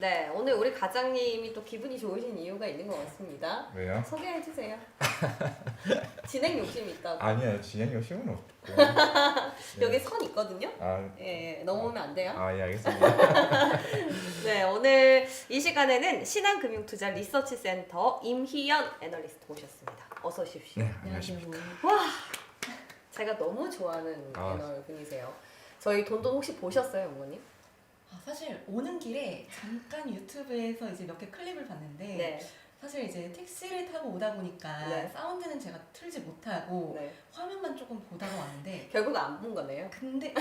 네, 오늘 우리 과장님이 또 기분이 좋으신 이유가 있는 것 같습니다. 왜요? 소개해주세요. 진행 욕심이 있다고. 아니요, 진행 욕심은 없고. 여기 선 있거든요? 아, 예, 넘으면 안 돼요. 예, 알겠습니다. 네, 오늘 이 시간에는 신한금융투자 리서치센터 임희연 애널리스트 모셨습니다. 어서 오십시오. 네, 안녕하십니까. 와, 제가 너무 좋아하는 아. 애널분이세요. 저희 돈돈 혹시 보셨어요, 어머님? 사실 오는 길에 잠깐 유튜브에서 이제 몇 개 클립을 봤는데 네. 사실 이제 택시를 타고 오다 보니까 네. 사운드는 제가 틀지 못하고 네. 화면만 조금 보다가 왔는데 결국 안 본 거네요. 근데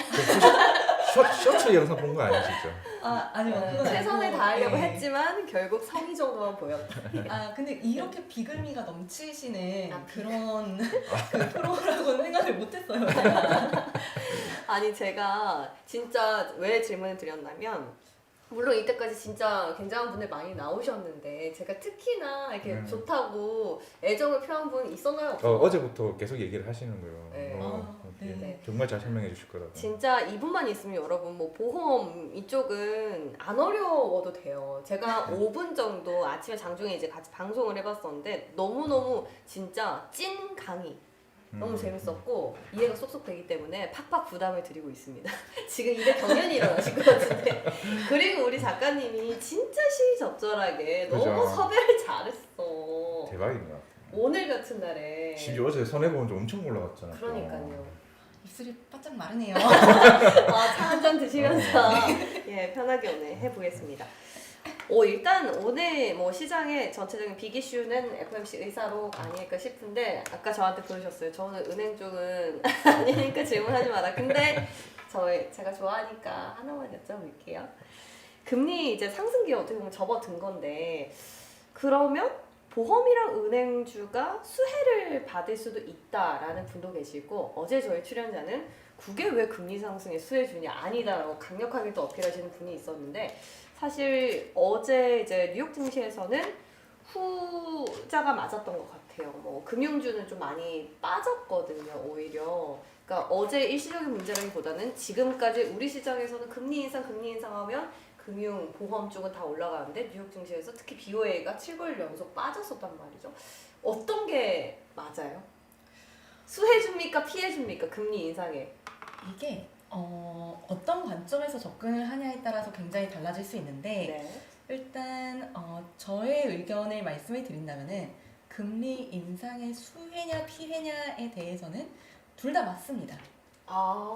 쇼츠 영상 본 거 아니시죠? 아니요 그건 최선을 아니고, 다하려고 네. 했지만 결국 성의 정도만 보였다. 근데 이렇게 비글미가 넘치시는 아, 그런 그 프로라고는 생각을 못했어요. 아니 제가 진짜 왜 질문을 드렸냐면 물론 이때까지 진짜 굉장한 분들 많이 나오셨는데 제가 특히나 이렇게 좋다고 애정을 표한 분 있었나요? 없었나요? 어제부터 계속 얘기를 하시는 거예요. 네. 네. 정말 잘 설명해 주실 거라고. 진짜 이분만 있으면 여러분 뭐 보험 이쪽은 안 어려워도 돼요. 제가 5분 정도 아침에 장중에 이제 같이 방송을 해봤었는데 너무너무 진짜 찐 강의 너무 재밌었고 이해가 쏙쏙 되기 때문에 팍팍 부담을 드리고 있습니다. 지금 입에 경련이 일어나신 것 같은데 그리고 우리 작가님이 진짜 시의적절하게 그죠. 너무 섭외를 잘했어. 대박인 것 같아요. 오늘 같은 날에 심지어 어제 손해보면 좀 엄청 올라갔잖아요. 그러니까요. 입술이 바짝 마르네요. 차 한 잔 드시면서 예 편하게 오늘 해보겠습니다. 일단 오늘 뭐 시장의 전체적인 빅 이슈는 FOMC 의사로 아닐까 싶은데 아까 저한테 그러셨어요. 저는 은행 쪽은 아니니까 질문하지 마라. 근데 제가 좋아하니까 하나만 여쭤볼게요. 금리 이제 상승기에 어떻게 보면 접어든 건데 그러면 보험이랑 은행주가 수혜를 받을 수도 있다라는 분도 계시고 어제 저희 출연자는 그게 왜 금리 상승에 수혜 주냐 아니다라고 강력하게 또 어필하시는 분이 있었는데 사실 어제 이제 뉴욕 증시에서는 후자가 맞았던 것 같아요. 뭐 금융주는 좀 많이 빠졌거든요, 오히려. 그러니까 어제 일시적인 문제라기보다는 지금까지 우리 시장에서는 금리 인상하면 금융, 보험 쪽은 다 올라가는데 뉴욕 증시에서 특히 BOA가 7개월 연속 빠졌었단 말이죠. 어떤 게 맞아요? 수혜 줍니까, 피해 줍니까, 금리 인상에? 이게 어떤 관점에서 접근을 하냐에 따라서 굉장히 달라질 수 있는데 네. 일단 저의 의견을 말씀을 드린다면은 금리 인상의 수혜냐 피해냐에 대해서는 둘 다 맞습니다.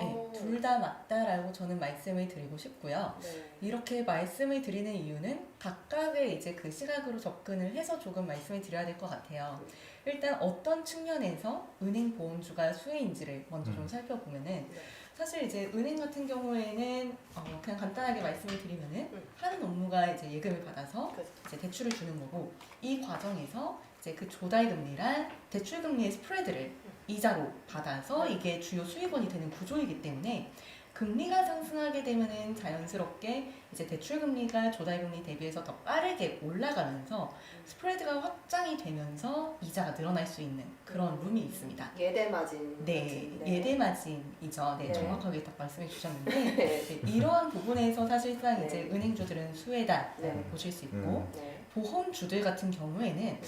네, 둘 다 맞다라고 저는 말씀을 드리고 싶고요. 네. 이렇게 말씀을 드리는 이유는 각각의 이제 그 시각으로 접근을 해서 조금 말씀을 드려야 될 것 같아요. 일단 어떤 측면에서 은행 보험주가 수혜인지를 먼저 좀 살펴보면은 사실 이제 은행 같은 경우에는 그냥 간단하게 말씀을 드리면은 하는 업무가 이제 예금을 받아서 이제 대출을 주는 거고 이 과정에서 이제 그 조달금리랑 대출금리의 스프레드를 이자로 받아서 이게 주요 수익원이 되는 구조이기 때문에 금리가 상승하게 되면은 자연스럽게 이제 대출금리가 조달금리 대비해서 더 빠르게 올라가면서 스프레드가 확장이 되면서 이자가 늘어날 수 있는 그런 룸이 있습니다. 예대마진. 네, 예대마진이죠. 네, 네. 정확하게 딱 말씀해 주셨는데 네. 네, 이러한 부분에서 사실상 네. 이제 은행주들은 수혜다라고 네. 보실 수 있고 네. 보험주들 같은 경우에는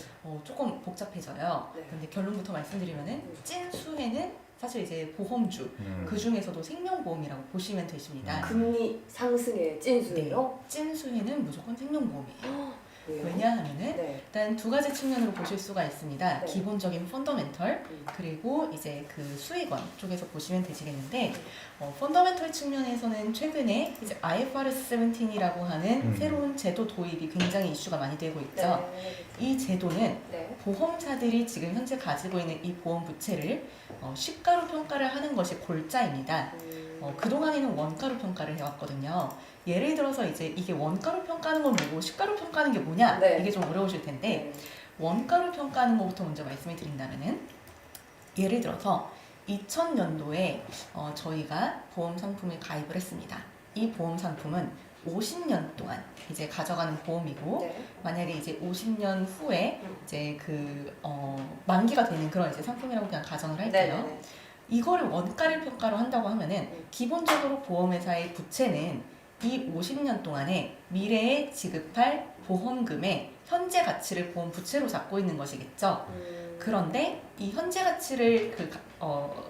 조금 복잡해져요. 네. 근데 결론부터 말씀드리면은 찐 수혜는 사실 이제 보험주 그 중에서도 생명보험이라고 보시면 되십니다. 금리 상승의 찐수예요? 찐 수혜는 무조건 생명보험이에요. 왜요? 왜냐하면은 네. 일단 두 가지 측면으로 보실 수가 있습니다. 네. 기본적인 펀더멘털 그리고 이제 그 수익원 쪽에서 보시면 되시겠는데 펀더멘털 측면에서는 최근에 이제 IFRS 17이라고 하는 새로운 제도 도입이 굉장히 이슈가 많이 되고 있죠. 네. 이 제도는 네. 보험사들이 지금 현재 가지고 있는 이 보험 부채를 시가로 평가를 하는 것이 골자입니다. 그동안에는 원가로 평가를 해왔거든요. 예를 들어서 이제 이게 원가로 평가하는 건 뭐고 시가로 평가하는 게 뭐냐 네. 이게 좀 어려우실 텐데 원가로 평가하는 것부터 먼저 말씀을 드린다면은 예를 들어서 2000년도에 저희가 보험 상품을 가입을 했습니다. 이 보험 상품은 50년 동안 이제 가져가는 보험이고 네. 만약에 이제 50년 후에 이제 그 만기가 되는 그런 이제 상품이라고 그냥 가정을 할게요. 네. 이거를 원가를 평가로 한다고 하면은 기본적으로 보험회사의 부채는 이 50년 동안에 미래에 지급할 보험금의 현재 가치를 보험 부채로 잡고 있는 것이겠죠. 그런데 이 현재 가치를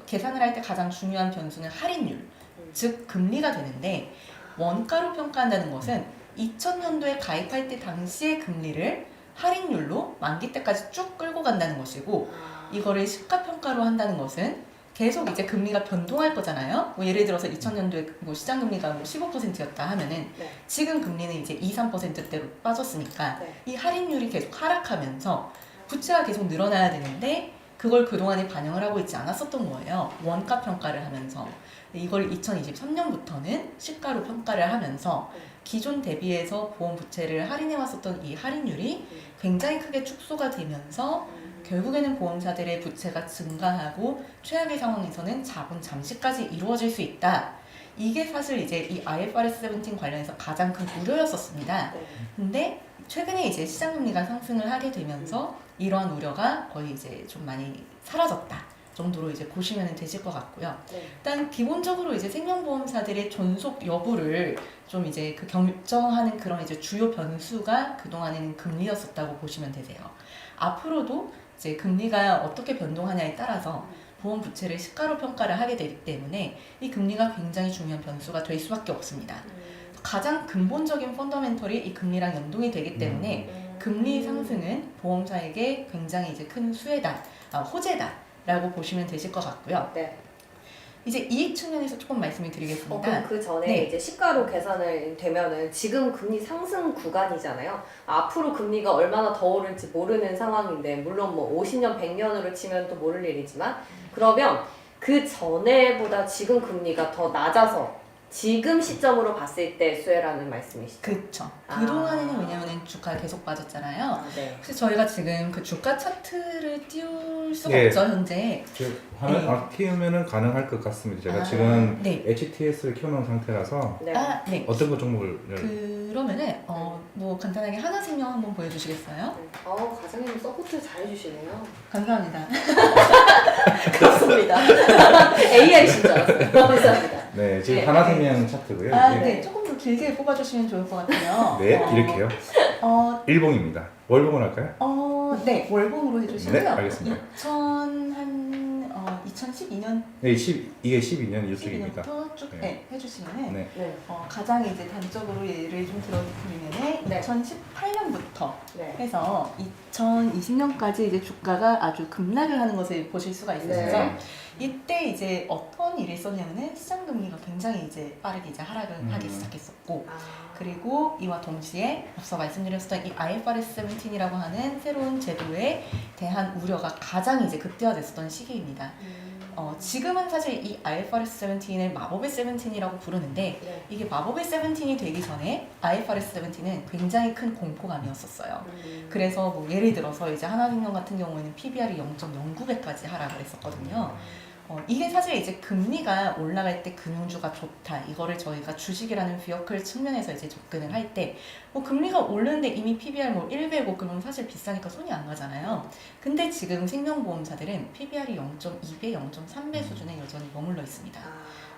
계산을 할 때 가장 중요한 변수는 할인율, 즉 금리가 되는데 원가로 평가한다는 것은 2000년도에 가입할 때 당시의 금리를 할인율로 만기 때까지 쭉 끌고 간다는 것이고 이거를 시가평가로 한다는 것은 계속 이제 금리가 변동할 거잖아요. 뭐 예를 들어서 2000년도에 뭐 시장 금리가 뭐 15%였다 하면은 네. 지금 금리는 이제 2~3%대로 빠졌으니까 네. 이 할인율이 계속 하락하면서 부채가 계속 늘어나야 되는데 그걸 그동안에 반영을 하고 있지 않았었던 거예요. 원가 평가를 하면서. 이걸 2023년부터는 시가로 평가를 하면서 기존 대비해서 보험 부채를 할인해 왔었던 이 할인율이 굉장히 크게 축소가 되면서 결국에는 보험사들의 부채가 증가하고 최악의 상황에서는 자본 잠식까지 이루어질 수 있다. 이게 사실 이제 이 IFRS 17 관련해서 가장 큰 우려였었습니다. 네. 근데 최근에 이제 시장 금리가 상승을 하게 되면서 이러한 우려가 거의 이제 좀 많이 사라졌다 정도로 이제 보시면 되실 것 같고요. 네. 일단 기본적으로 이제 생명보험사들의 존속 여부를 좀 이제 그 결정하는 그런 이제 주요 변수가 그동안에는 금리였었다고 보시면 되세요. 앞으로도 이제 금리가 어떻게 변동하냐에 따라서 보험 부채를 시가로 평가를 하게 되기 때문에 이 금리가 굉장히 중요한 변수가 될 수밖에 없습니다. 가장 근본적인 펀더멘털이 이 금리랑 연동이 되기 때문에 금리 상승은 보험사에게 굉장히 이제 큰 호재다라고 보시면 되실 것 같고요. 네. 이제 이익 측면에서 조금 말씀을 드리겠습니다. 그럼 그 전에 네. 이제 시가로 계산을 되면은 지금 금리 상승 구간이잖아요. 앞으로 금리가 얼마나 더 오를지 모르는 상황인데 물론 뭐 50년, 100년으로 치면 또 모를 일이지만 그러면 그 전에보다 지금 금리가 더 낮아서 지금 시점으로 봤을 때 수혜라는 말씀이시죠? 그렇죠. 아. 그동안에는 왜냐하면 주가가 계속 빠졌잖아요. 네. 그래서 저희가 지금 그 주가 차트를 띄울 수가 예. 없죠, 현재. 하나 키우면은 가능할 것 같습니다. 제가 아, 지금 네. HTS를 키워놓은 상태라서 네. 네. 어떤 거 종목을 그러면은 뭐 간단하게 하나생명 한번 보여주시겠어요? 과장님 서포트 잘해주시네요. 감사합니다. 그렇습니다. AI신 줄 알았어요. 감사합니다. 네, 지금 네. 하나생명 차트고요. 아, 이게 네. 조금 더 길게 뽑아주시면 좋을 것 같아요. 네, 이렇게요. 일봉입니다. 월봉을 할까요? 네. 월봉으로 해주시고요. 네, 알겠습니다. 2012년 네, 이게 12년 이쪽입니다. 12년부터 쭉 네. 해주시면은 네. 네. 가장 이제 단적으로 예를 좀 들어드리면은 네. 2018년부터 네. 해서 2020년까지 이제 주가가 아주 급락을 하는 것을 보실 수가 있으시죠. 네. 이때 이제 어떤 일이 있었냐면은 시장 금리가 굉장히 이제 빠르게 이제 하락을 하기 시작했었고 그리고 이와 동시에 앞서 말씀드렸던 이 IFRS 17이라고 하는 새로운 제도에 대한 우려가 가장 이제 극대화됐었던 시기입니다. 지금은 사실 이 IFRS 17을 마법의 17이라고 부르는데 네. 이게 마법의 17이 되기 전에 IFRS 17은 굉장히 큰 공포감이었었어요. 그래서 뭐 예를 들어서 이제 하나생명 같은 경우에는 PBR이 0.09배까지 하락을 했었거든요. 이게 사실 이제 금리가 올라갈 때 금융주가 좋다. 이거를 저희가 주식이라는 비어클 측면에서 이제 접근을 할 때, 뭐 금리가 오르는데 이미 PBR 뭐 1배고 그러면 사실 비싸니까 손이 안 가잖아요. 근데 지금 생명보험사들은 PBR이 0.2배, 0.3배 수준에 여전히 머물러 있습니다.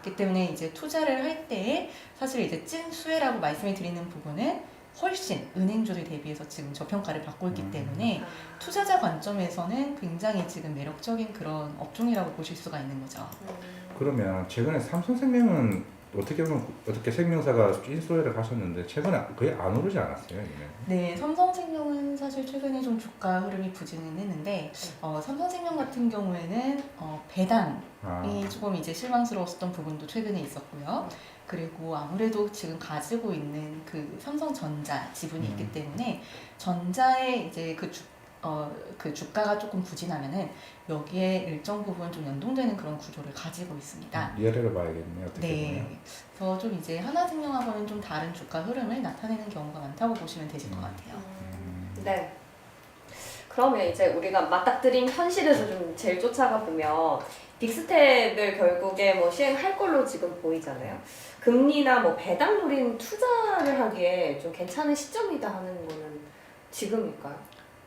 그렇기 때문에 이제 투자를 할 때에 사실 이제 찐 수혜라고 말씀을 드리는 부분은 훨씬 은행주를 대비해서 지금 저평가를 받고 있기 때문에 투자자 관점에서는 굉장히 지금 매력적인 그런 업종이라고 보실 수가 있는 거죠. 그러면 최근에 삼성생명은 어떻게 보면 어떻게 생명사가 인수회를 하셨는데 최근에 거의 안 오르지 않았어요, 얘는? 네, 삼성생명은 사실 최근에 좀 주가 흐름이 부진은 했는데 삼성생명 같은 경우에는 배당이 조금 이제 실망스러웠었던 부분도 최근에 있었고요. 그리고 아무래도 지금 가지고 있는 그 삼성전자 지분이 있기 때문에 전자의 이제 그 주가가 조금 부진하면은 여기에 일정 부분 좀 연동되는 그런 구조를 가지고 있습니다. 리얼을 봐야겠네요, 어떻게 네, 보면. 그래서 좀 이제 하나생명하고는 좀 다른 주가 흐름을 나타내는 경우가 많다고 보시면 되실 것 같아요. 네. 그러면 이제 우리가 맞닥뜨린 현실에서 좀 제일 쫓아가 보면 빅스텝을 결국에 뭐 시행할 걸로 지금 보이잖아요. 금리나 뭐 배당 노린 투자를 하기에 좀 괜찮은 시점이다 하는 거는 지금일까요?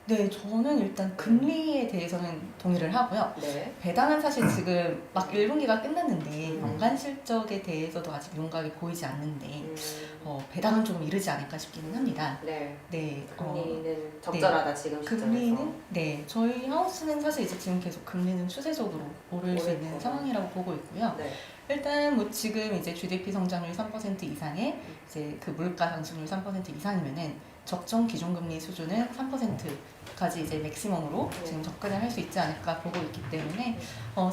네, 저는 일단 금리에 대해서는 동의를 하고요. 네. 배당은 사실 지금 막 1분기가 끝났는데 연간 실적에 대해서도 아직 윤곽이 보이지 않는데 배당은 조금 이르지 않을까 싶기는 합니다. 네. 네, 금리는 적절하다 지금 시점에서. 금리는 네, 저희 하우스는 사실 이제 지금 계속 금리는 추세적으로 오를 수 오를 있는 거다. 상황이라고 보고 있고요. 네. 일단 뭐 지금 이제 GDP 성장률 3% 이상에 이제 그 물가 상승률 3% 이상이면은 적정 기준금리 수준은 3%까지 이제 맥시멈으로 네. 지금 접근을 할 수 있지 않을까 보고 있기 때문에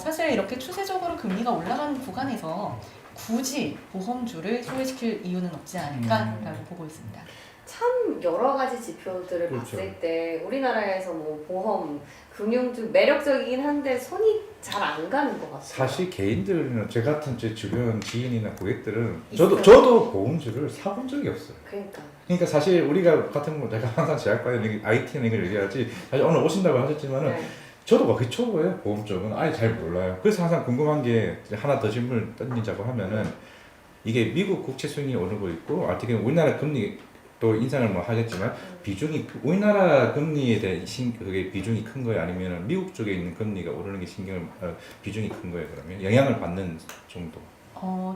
사실 이렇게 추세적으로 금리가 올라가는 구간에서 굳이 보험주를 소외시킬 이유는 없지 않을까라고 보고 있습니다. 참 여러 가지 지표들을 그렇죠. 봤을 때 우리나라에서 뭐 보험, 금융주 매력적이긴 한데 손이 잘 안 가는 것 같아요. 사실 개인들은 제 같은 제 주변 지인이나 고객들은 있어요. 저도 보험주를 사본 적이 없어요. 그러니까. 그러니까 사실 우리가 같은 거 내가 항상 제약과에 IT는 이걸 얘기하지 사실 오늘 오신다고 하셨지만은 네. 저도 거의 초보예요. 보험 쪽은 아예 잘 몰라요. 그래서 항상 궁금한 게 이제 하나 더 질문을 던지자고 하면은 이게 미국 국채 수익이 오르고 있고 어떻게 보면 우리나라 금리 또 인상을 뭐 하겠지만 비중이 우리나라 금리에 대한 그게 비중이 큰 거예요? 아니면 미국 쪽에 있는 금리가 오르는 게 비중이 큰 거예요? 그러면 영향을 받는 정도?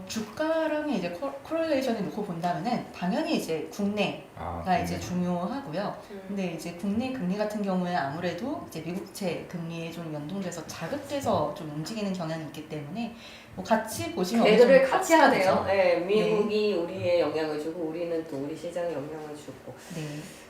주가랑 이제 코릴레이션을 놓고 본다면은 당연히 이제 국내가 이제 중요하고요. 근데 이제 국내 금리 같은 경우에 아무래도 이제 미국채 금리에 좀 연동돼서 자극돼서 좀 움직이는 경향이 있기 때문에 뭐 같이 보시면 어느 배들을 정도 같이 하네요. 커지죠. 네, 미국이 우리에 영향을 주고 우리는 또 우리 시장에 영향을 주고. 네.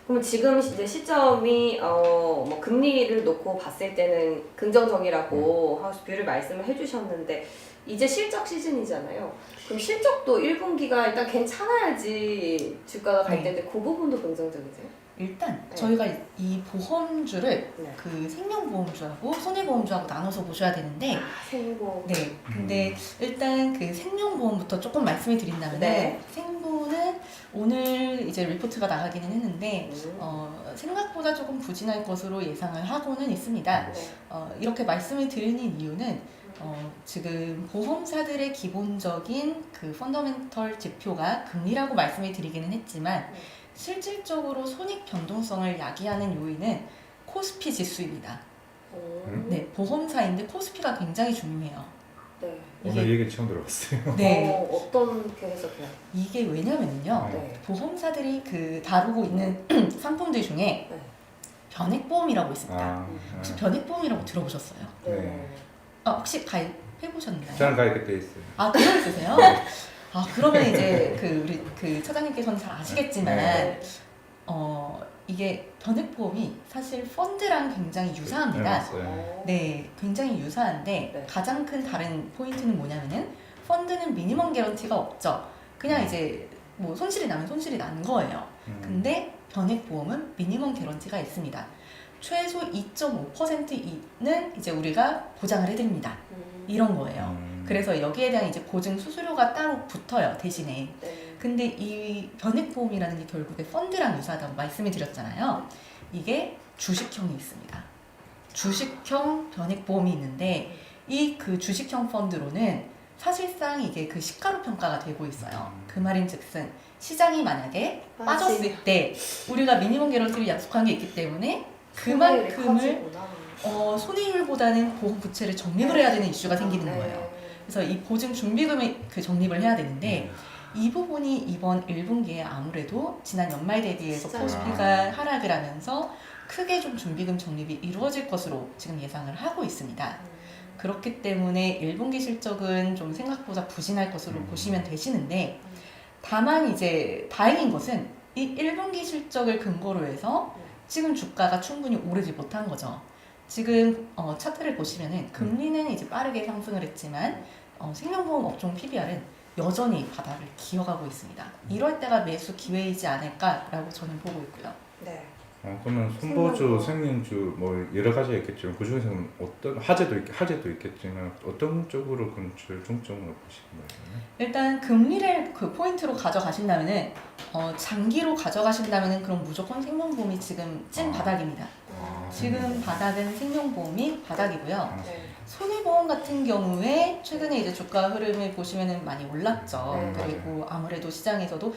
그럼 지금 이제 시점이 뭐 금리를 놓고 봤을 때는 긍정적이라고 하우스 뷰를 말씀을 해주셨는데 이제 실적 시즌이잖아요. 그럼 실적도 1분기가 일단 괜찮아야지 주가가 갈 네. 텐데 그 부분도 긍정적이세요? 일단 네. 저희가 이 보험주를 네. 그 생명보험주하고 손해보험주하고 나눠서 보셔야 되는데 생보. 네. 근데 일단 그 생명보험부터 조금 말씀을 드린다면 네. 생보는 오늘 이제 리포트가 나가기는 했는데 음. 생각보다 조금 부진할 것으로 예상을 하고는 있습니다. 네. 이렇게 말씀을 드리는 이유는 지금 보험사들의 기본적인 그 펀더멘털 지표가 금리라고 말씀을 드리기는 했지만 네. 실질적으로 손익 변동성을 야기하는 요인은 코스피 지수입니다. 네, 보험사인데 코스피가 굉장히 중요해요. 네. 오늘 얘기 처음 들어봤어요. 네, 어떻게 해석해요? 이게 왜냐면요. 네. 보험사들이 그 다루고 있는 상품들 중에 네. 변액보험이라고 있습니다. 아, 혹시 변액보험이라고 들어보셨어요? 네. 혹시 가입해보셨나요? 저는 가입돼 있어요. 그거 있으세요? 그러면 이제 우리 그 차장님께서는 잘 아시겠지만 네. 이게 변액보험이 사실 펀드랑 굉장히 유사합니다. 맞아요. 네, 굉장히 유사한데 네. 가장 큰 다른 포인트는 뭐냐면은 펀드는 미니멈 개런티가 없죠. 그냥 이제 뭐 손실이 나면 손실이 난 거예요. 근데 변액보험은 미니멈 개런티가 있습니다. 최소 2.5%는 이제 우리가 보장을 해드립니다. 이런 거예요. 그래서 여기에 대한 이제 보증 수수료가 따로 붙어요, 대신에. 네. 근데 이 변액보험이라는 게 결국에 펀드랑 유사하다고 말씀을 드렸잖아요. 이게 주식형이 있습니다. 주식형 변액보험이 있는데 이 그 주식형 펀드로는 사실상 이게 그 시가로 평가가 되고 있어요. 그 말인즉슨 시장이 만약에 빠졌을 때 우리가 미니멈 개런티를 약속한 게 있기 때문에 그만큼을 손해율보다는 보험 부채를 적립을 해야 되는 이슈가 생기는 거예요. 그래서 이 보증 준비금을 그 적립을 해야 되는데 이 부분이 이번 1분기에 아무래도 지난 연말 대비해서 진짜요? 코스피가 하락을 하면서 크게 좀 준비금 적립이 이루어질 것으로 지금 예상을 하고 있습니다. 그렇기 때문에 1분기 실적은 좀 생각보다 부진할 것으로 보시면 되시는데 다만 이제 다행인 것은 이 1분기 실적을 근거로 해서 지금 주가가 충분히 오르지 못한 거죠. 지금 차트를 보시면은 금리는 이제 빠르게 상승을 했지만 생명보험 업종 PBR은 여전히 바닥을 기어가고 있습니다. 이럴 때가 매수 기회이지 않을까라고 저는 보고 있고요. 네. 그러면 손보주, 생명주 뭐 여러 가지가 있겠지만 그 중에서는 어떤 화제도 있겠지만 어떤 쪽으로 그럼 중점으로 보시는 거예요? 일단 금리를 그 포인트로 가져가신다면은 장기로 가져가신다면은 그럼 무조건 생명보험이 지금 찐 바닥입니다. 지금 바닥은 생명보험이 바닥이고요. 네. 손해보험 같은 경우에 최근에 이제 주가 흐름을 보시면은 많이 올랐죠. 네, 그리고 아무래도 시장에서도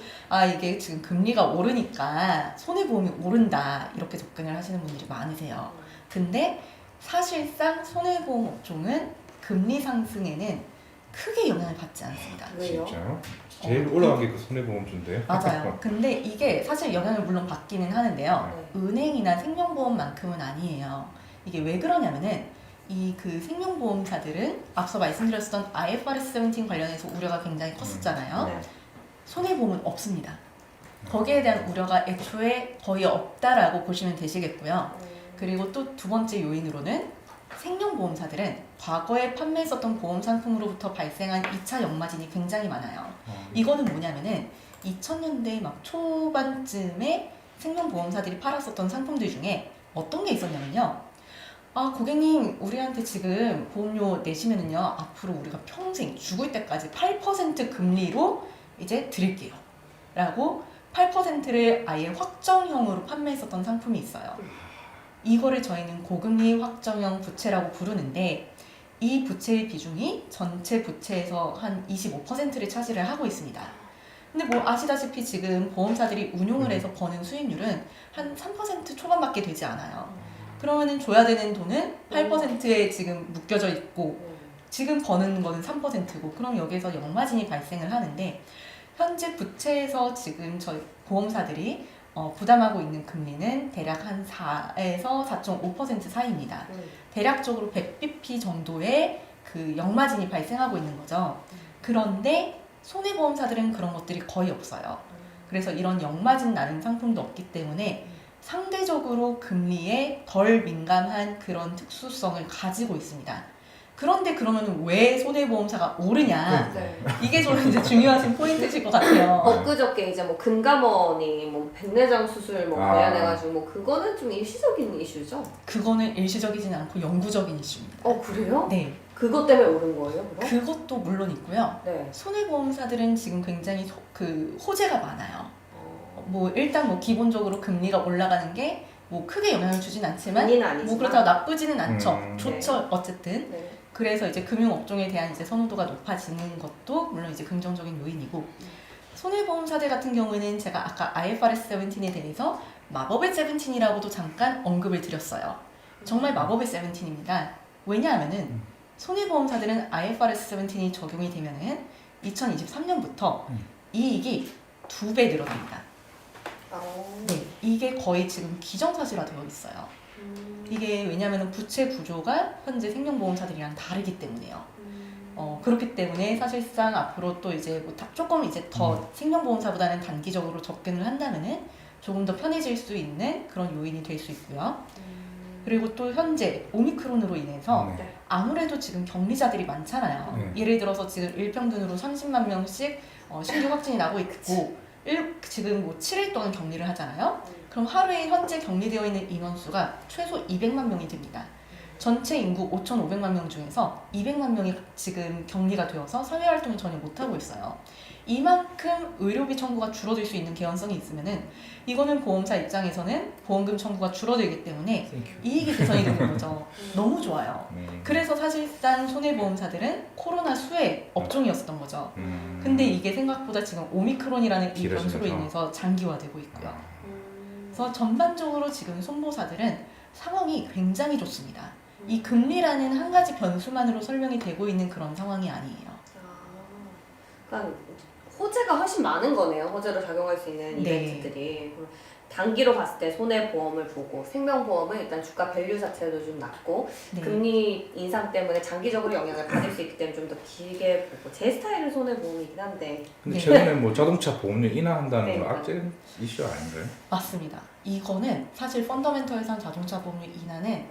이게 지금 금리가 오르니까 손해보험이 오른다 이렇게 접근을 하시는 분들이 많으세요. 근데 사실상 손해보험 업종은 금리 상승에는 크게 영향을 받지 않습니다. 왜요? 진짜요? 제일 올라간 게 그 손해보험주인데요. 맞아요. 근데 이게 사실 영향을 물론 받기는 하는데요. 네. 은행이나 생명보험만큼은 아니에요. 이게 왜 그러냐면은 이 그 생명보험사들은 앞서 말씀드렸던 IFRS 17 관련해서 우려가 굉장히 컸었잖아요. 네. 손해보험은 없습니다. 거기에 대한 우려가 애초에 거의 없다라고 보시면 되시겠고요. 그리고 또 두 번째 요인으로는 생명보험사들은 과거에 판매했었던 보험 상품으로부터 발생한 2차 역마진이 굉장히 많아요. 이거는 뭐냐면은 2000년대 막 초반쯤에 생명보험사들이 팔았었던 상품들 중에 어떤 게 있었냐면요. 고객님, 우리한테 지금 보험료 내시면은요, 앞으로 우리가 평생 죽을 때까지 8% 금리로 이제 드릴게요. 라고 8%를 아예 확정형으로 판매했었던 상품이 있어요. 이거를 저희는 고금리 확정형 부채라고 부르는데, 이 부채의 비중이 전체 부채에서 한 25%를 차지를 하고 있습니다. 근데 뭐 아시다시피 지금 보험사들이 운용을 해서 버는 수익률은 한 3% 초반밖에 되지 않아요. 그러면은 줘야 되는 돈은 8%에 지금 묶여져 있고 지금 버는 거는 3%고 그럼 여기에서 역마진이 발생을 하는데 현재 부채에서 지금 저희 보험사들이 부담하고 있는 금리는 대략 한 4에서 4.5% 사이입니다. 대략적으로 100bp 정도의 그 역마진이 발생하고 있는 거죠. 그런데 손해보험사들은 그런 것들이 거의 없어요. 그래서 이런 역마진 나는 상품도 없기 때문에 상대적으로 금리에 덜 민감한 그런 특수성을 가지고 있습니다. 그런데 그러면 왜 손해보험사가 오르냐? 네. 이게 저는 이제 중요하신 포인트실 것 같아요. 엊그저께 이제 뭐 금감원이 뭐 백내장 수술 뭐 아. 관련해가지고 뭐 그거는 좀 일시적인 이슈죠? 그거는 일시적이진 않고 영구적인 이슈입니다. 그래요? 네, 그것 때문에 오른 거예요, 그럼? 그것도 물론 있고요. 네. 손해보험사들은 지금 굉장히 그 호재가 많아요. 뭐 일단 뭐 기본적으로 금리가 올라가는 게 뭐 크게 영향을 주진 않지만 본인은 아니지만. 뭐 그렇다고 나쁘지는 않죠. 음. 좋죠. 어쨌든. 네. 그래서 이제 금융업종에 대한 이제 선호도가 높아지는 것도 물론 이제 긍정적인 요인이고 손해보험사들 같은 경우에는 제가 아까 IFRS 17에 대해서 마법의 17이라고도 잠깐 언급을 드렸어요. 정말 마법의 17입니다. 왜냐하면은 손해보험사들은 IFRS 17이 적용이 되면은 2023년부터 이익이 2배 늘어납니다. 네, 이게 거의 지금 기정사실화 되어 있어요. 이게 왜냐하면 부채 구조가 현재 생명보험사들이랑 다르기 때문에요. 그렇기 때문에 사실상 앞으로 또 이제 뭐 조금 이제 더 생명보험사보다는 단기적으로 접근을 한다면은 조금 더 편해질 수 있는 그런 요인이 될 수 있고요. 그리고 또 현재 오미크론으로 인해서 네. 아무래도 지금 격리자들이 많잖아요. 네. 예를 들어서 지금 일평균으로 30만 명씩 신규 확진이 나고 있고 지금 뭐 7일 동안 격리를 하잖아요. 그럼 하루에 현재 격리되어 있는 인원수가 최소 200만 명이 됩니다. 전체 인구 5,500만 명 중에서 200만 명이 지금 격리가 되어서 사회활동을 전혀 못하고 있어요. 이만큼 의료비 청구가 줄어들 수 있는 개연성이 있으면은 이거는 보험사 입장에서는 보험금 청구가 줄어들기 때문에 이익이 개선이 되는 거죠. 너무 좋아요. 그래서 사실상 손해보험사들은 코로나 수혜 업종이었었던 거죠. 근데 이게 생각보다 지금 오미크론이라는 이 길어지면서. 변수로 인해서 장기화되고 있고요. 그래서 전반적으로 지금 손보사들은 상황이 굉장히 좋습니다. 이 금리라는 한 가지 변수만으로 설명이 되고 있는 그런 상황이 아니에요. 그러니까 호재가 훨씬 많은 거네요. 호재로 작용할 수 있는 네. 이벤트들이. 단기로 봤을 때 손해보험을 보고 생명보험은 일단 주가 밸류 자체도 좀 낮고 네. 금리 인상 때문에 장기적으로 영향을 받을 수 있기 때문에 좀 더 길게 보고 제 스타일은 손해보험이긴 한데 근데 네. 최근에 뭐 자동차 보험료 인하한다는 네. 건 악재 이슈 아닌가요? 맞습니다. 이거는 사실 펀더멘털상 자동차 보험료 인하는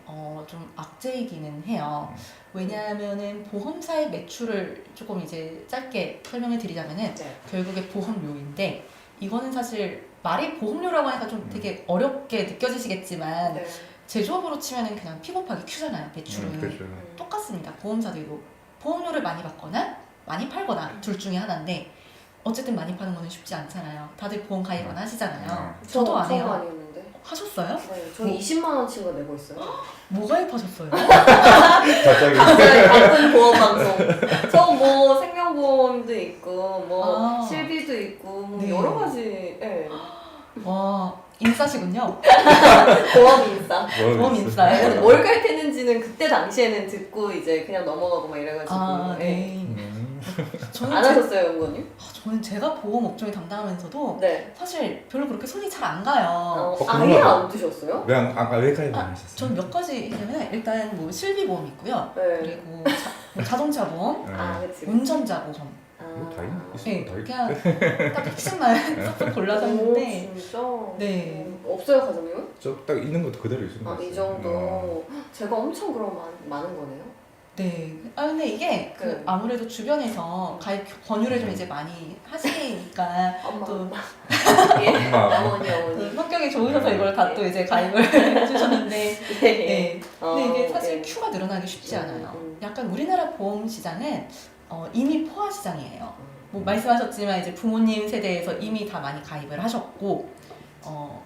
좀 악재이기는 해요. 왜냐하면은 보험사의 매출을 조금 이제 짧게 설명을 드리자면은 네. 결국에 보험료인데 이거는 사실 말이 보험료라고 하니까 좀 되게 어렵게 느껴지시겠지만 네. 제조업으로 치면은 그냥 픽업하기 큐잖아요. 매출은 그렇죠. 똑같습니다. 보험사들도 보험료를 많이 받거나 많이 팔거나 둘 중에 하나인데 어쨌든 많이 파는 거는 쉽지 않잖아요. 다들 보험 가입 안 하시잖아요. 저도 안 저도 해요. 많이 했는데. 하셨어요? 네, 저 20만 원치가 내고 있어요. 뭐 가입하셨어요? 갑자기 갑자기 바쁜 보험 방송. 저 뭐 생명보험도 있고, 뭐 아. 실비도 있고, 뭐 네. 여러 가지. 예. 와, 인싸시군요. 보험 인싸. 보험 네, 인싸예요. 근데 뭘 가입했는지는 그때 당시에는 듣고 이제 그냥 넘어가고 막 이래가지고. 아, 예. 네. 안 하셨어요, 연구원님? 저는 제가 보험 업종에 담당하면서도 네. 사실 별로 그렇게 손이 잘 안 가요. 아예 안 드셨어요? 왜 가입 안 하셨어요? 전 몇 가지 있냐면 일단 뭐 실비보험 있고요. 네. 그리고 뭐 자동차 보험, 네. 아, 그치. 운전자 보험. 뭐 다 있, 네, 있으면 다 있. 그냥 딱 핵심만 쏙쏙 골라서 했는데 오, 진짜? 네. 없어요, 과장님은? 저딱 있는 것도 그대로 있는 거 아, 이 정도. 제가 엄청 그럼 많은 거네요. 네. 아 근데 이게 그 네. 아무래도 주변에서 가입 권유를 좀 이제 많이 하시니까 엄마. 또 예. 엄마. 어머니, 그 어머니. 성격이 좋으셔서 이걸 다 또 이제 가입을 해주셨는데 예. 네. 근데 이게 사실 예. 큐가 늘어나기 쉽지 않아요. 음. 약간 우리나라 보험 시장은 이미 포화 시장이에요. 뭐 말씀하셨지만 이제 부모님 세대에서 이미 다 많이 가입을 하셨고